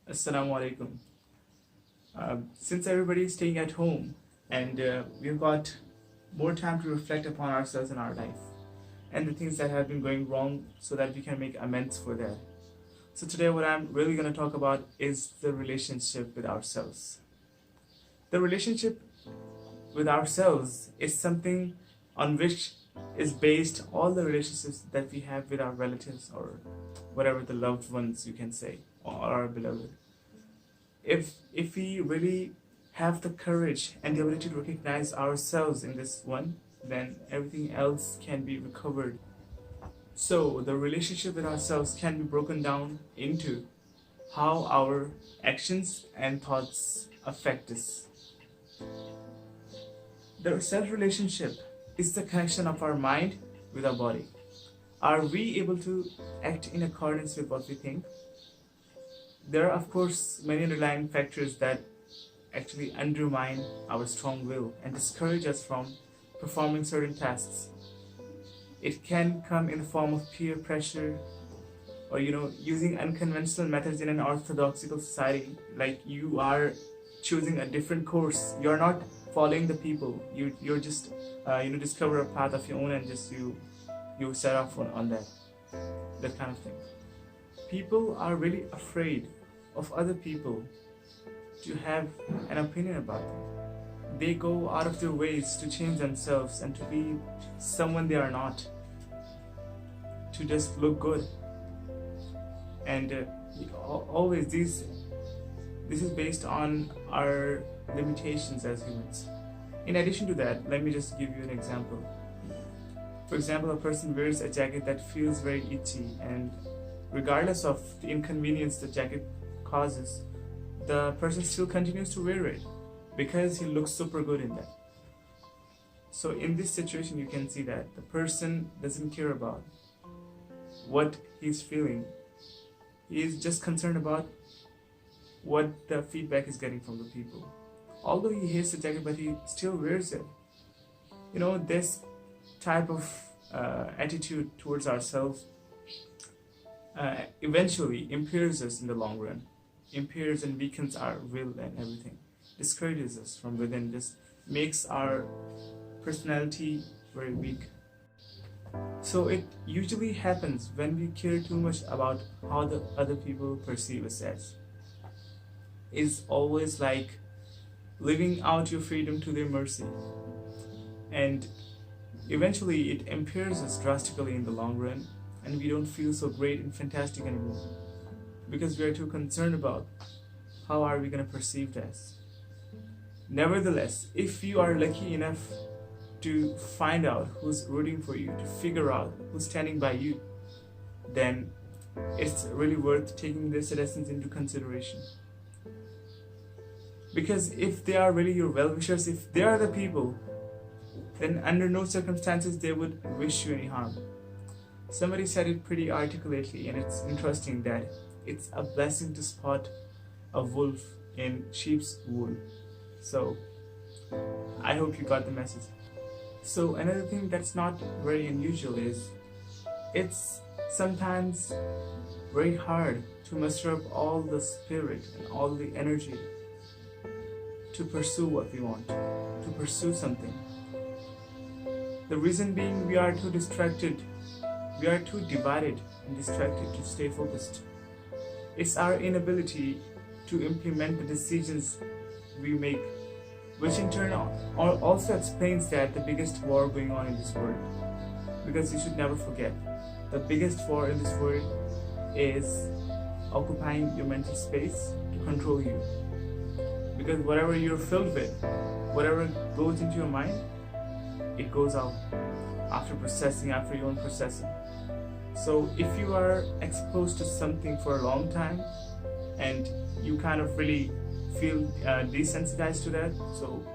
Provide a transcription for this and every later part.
Assalamu alaikum. Since everybody is staying at home and we've got more time to reflect upon ourselves and our life and the things that have been going wrong so that we can make amends for that. So, today, what I'm really going to talk about is the relationship with ourselves. The relationship with ourselves is something on which is based all the relationships that we have with our relatives or whatever the loved ones you can say or our beloved. If we really have the courage and the ability to recognize ourselves in this one, then everything else can be recovered. So the relationship with ourselves can be broken down into how our actions and thoughts affect us. The self relationship is the connection of our mind with our body. Are we able to act in accordance with what we think? There are, of course, many underlying factors that actually undermine our strong will and discourage us from performing certain tasks. It can come in the form of peer pressure or using unconventional methods in an orthodoxical society, like you are choosing a different course. You're not following the people. You're just discover a path of your own and just you set off on that kind of thing. People are really afraid of other people to have an opinion about them. They go out of their ways to change themselves and to be someone they are not, to just look good. And always this is based on our limitations as humans. In addition to that, let me just give you an example. For example, a person wears a jacket that feels very itchy, and regardless of the inconvenience the jacket causes, the person still continues to wear it because he looks super good in that. So in this situation, you can see that the person doesn't care about what he's feeling. He is just concerned about what the feedback is getting from the people. Although he hates the jacket, but he still wears it. This type of attitude towards ourselves eventually impairs us in the long run, impairs and weakens our will and everything, discourages us from within, just makes our personality very weak. So it usually happens when we care too much about how the other people perceive us as. It's always like living out your freedom to their mercy. And eventually it impairs us drastically in the long run, and we don't feel so great and fantastic anymore because we are too concerned about how are we going to perceive as. Nevertheless, if you are lucky enough to find out who's rooting for you, to figure out who's standing by you, then it's really worth taking their suggestions into consideration. Because if they are really your well-wishers, if they are the people, then under no circumstances they would wish you any harm. Somebody said it pretty articulately, and it's interesting that it's a blessing to spot a wolf in sheep's wool. So I hope you got the message. So another thing that's not very unusual is it's sometimes very hard to muster up all the spirit and all the energy to pursue what we want, to pursue something. The reason being, we are too distracted, we are too divided and distracted to stay focused. It's our inability to implement the decisions we make, which in turn also explains that the biggest war going on in this world. Because you should never forget, the biggest war in this world is occupying your mental space to control you. Because whatever you're filled with, whatever goes into your mind, it goes out after your own processing. So if you are exposed to something for a long time and you kind of really feel desensitized to that, so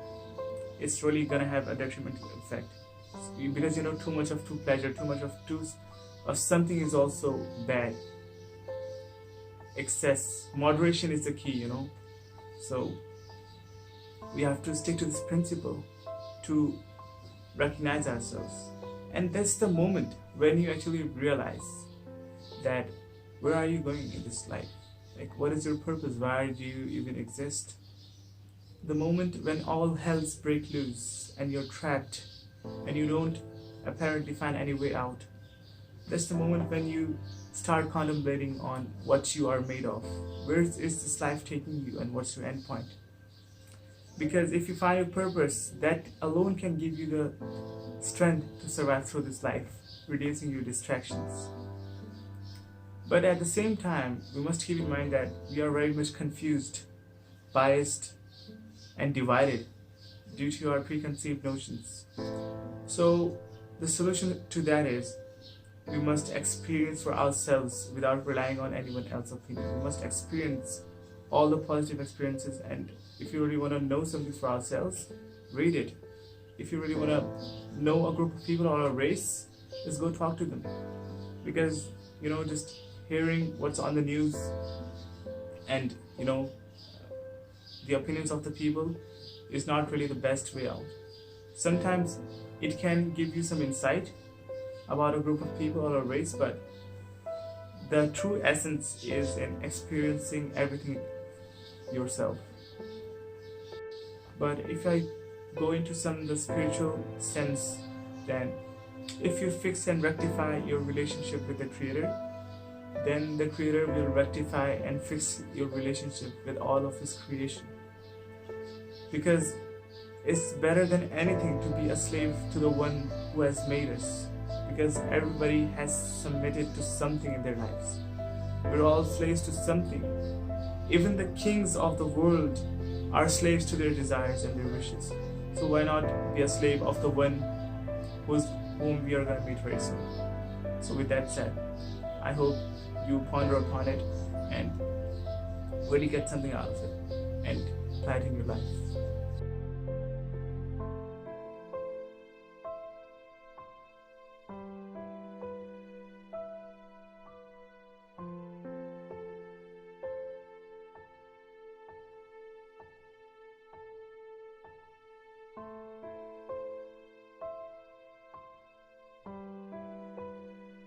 it's really gonna have a detrimental effect. Because too much of too pleasure, too much of something is also bad. Excess, moderation is the key, So we have to stick to this principle to recognize ourselves. And that's the moment when you actually realize that where are you going in this life? Like, what is your purpose? Why do you even exist? The moment when all hells break loose and you're trapped and you don't apparently find any way out, that's the moment when you start contemplating on what you are made of. Where is this life taking you, and what's your end point? Because if you find your purpose, that alone can give you the strength to survive through this life, reducing your distractions. But at the same time, we must keep in mind that we are very much confused, biased, and divided due to our preconceived notions. So the solution to that is we must experience for ourselves without relying on anyone else's opinion. We must experience all the positive experiences, and if you really want to know something for ourselves, read it. If you really want to know a group of people or a race, just go talk to them. Because, just hearing what's on the news and, the opinions of the people is not really the best way out. Sometimes it can give you some insight about a group of people or a race, but the true essence is in experiencing everything yourself. But if I go into the spiritual sense, then if you fix and rectify your relationship with the Creator, then the Creator will rectify and fix your relationship with all of His creation. Because it's better than anything to be a slave to the one who has made us. Because everybody has submitted to something in their lives. We're all slaves to something. Even the kings of the world are slaves to their desires and their wishes. So why not be a slave of the one whom we are going to meet very soon? So with that said, I hope you ponder upon it and really get something out of it and apply it in your life.